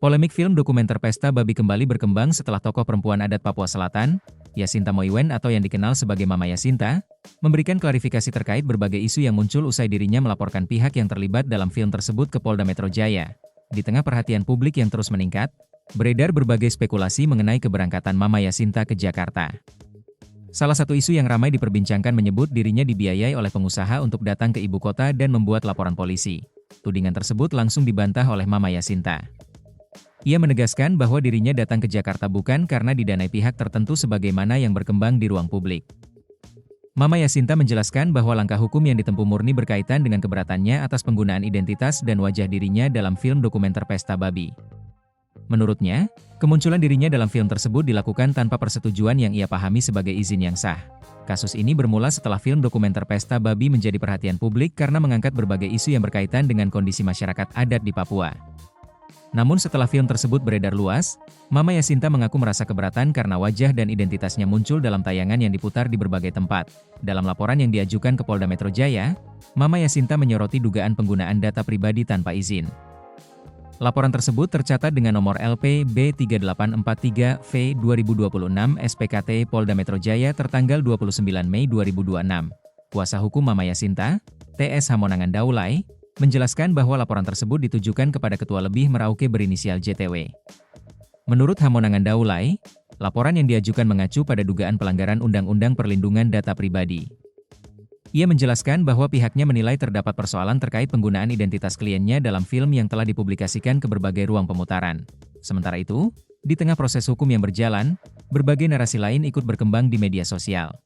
Polemik film dokumenter Pesta Babi kembali berkembang setelah tokoh perempuan adat Papua Selatan, Yasinta Moiwen atau yang dikenal sebagai Mama Yasinta, memberikan klarifikasi terkait berbagai isu yang muncul usai dirinya melaporkan pihak yang terlibat dalam film tersebut ke Polda Metro Jaya. Di tengah perhatian publik yang terus meningkat, beredar berbagai spekulasi mengenai keberangkatan Mama Yasinta ke Jakarta. Salah satu isu yang ramai diperbincangkan menyebut dirinya dibiayai oleh pengusaha untuk datang ke ibu kota dan membuat laporan polisi. Tudingan tersebut langsung dibantah oleh Mama Yasinta. Ia menegaskan bahwa dirinya datang ke Jakarta bukan karena didanai pihak tertentu sebagaimana yang berkembang di ruang publik. Mama Yasinta menjelaskan bahwa langkah hukum yang ditempuh murni berkaitan dengan keberatannya atas penggunaan identitas dan wajah dirinya dalam film dokumenter Pesta Babi. Menurutnya, kemunculan dirinya dalam film tersebut dilakukan tanpa persetujuan yang ia pahami sebagai izin yang sah. Kasus ini bermula setelah film dokumenter Pesta Babi menjadi perhatian publik karena mengangkat berbagai isu yang berkaitan dengan kondisi masyarakat adat di Papua. Namun setelah film tersebut beredar luas, Mama Yasinta mengaku merasa keberatan karena wajah dan identitasnya muncul dalam tayangan yang diputar di berbagai tempat. Dalam laporan yang diajukan ke Polda Metro Jaya, Mama Yasinta menyoroti dugaan penggunaan data pribadi tanpa izin. Laporan tersebut tercatat dengan nomor LP B3843V 2026 SPKT Polda Metro Jaya tertanggal 29 Mei 2026. Kuasa hukum Mama Yasinta, TS Hamonangan Daulay, menjelaskan bahwa laporan tersebut ditujukan kepada Ketua Lebih Merauke berinisial JTW. Menurut Hamonangan Daulay, laporan yang diajukan mengacu pada dugaan pelanggaran Undang-Undang Perlindungan Data Pribadi. Ia menjelaskan bahwa pihaknya menilai terdapat persoalan terkait penggunaan identitas kliennya dalam film yang telah dipublikasikan ke berbagai ruang pemutaran. Sementara itu, di tengah proses hukum yang berjalan, berbagai narasi lain ikut berkembang di media sosial.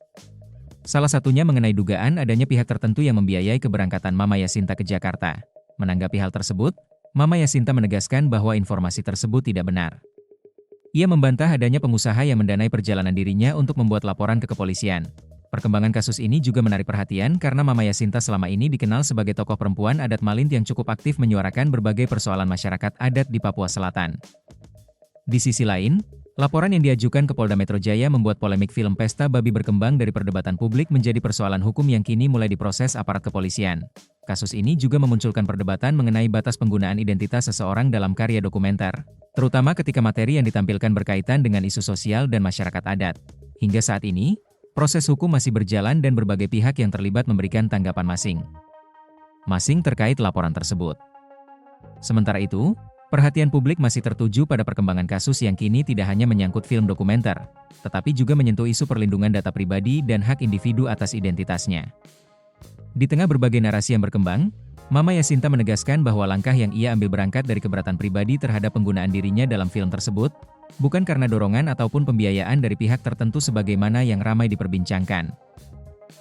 Salah satunya mengenai dugaan adanya pihak tertentu yang membiayai keberangkatan Mama Yasinta ke Jakarta. Menanggapi hal tersebut, Mama Yasinta menegaskan bahwa informasi tersebut tidak benar. Ia membantah adanya pengusaha yang mendanai perjalanan dirinya untuk membuat laporan ke kepolisian. Perkembangan kasus ini juga menarik perhatian karena Mama Yasinta selama ini dikenal sebagai tokoh perempuan adat Malint yang cukup aktif menyuarakan berbagai persoalan masyarakat adat di Papua Selatan. Di sisi lain, laporan yang diajukan ke Polda Metro Jaya membuat polemik film Pesta Babi berkembang dari perdebatan publik menjadi persoalan hukum yang kini mulai diproses aparat kepolisian. Kasus ini juga memunculkan perdebatan mengenai batas penggunaan identitas seseorang dalam karya dokumenter, terutama ketika materi yang ditampilkan berkaitan dengan isu sosial dan masyarakat adat. Hingga saat ini, proses hukum masih berjalan dan berbagai pihak yang terlibat memberikan tanggapan masing-masing terkait laporan tersebut. Sementara itu, perhatian publik masih tertuju pada perkembangan kasus yang kini tidak hanya menyangkut film dokumenter, tetapi juga menyentuh isu perlindungan data pribadi dan hak individu atas identitasnya. Di tengah berbagai narasi yang berkembang, Mama Yasinta menegaskan bahwa langkah yang ia ambil berangkat dari keberatan pribadi terhadap penggunaan dirinya dalam film tersebut, bukan karena dorongan ataupun pembiayaan dari pihak tertentu sebagaimana yang ramai diperbincangkan.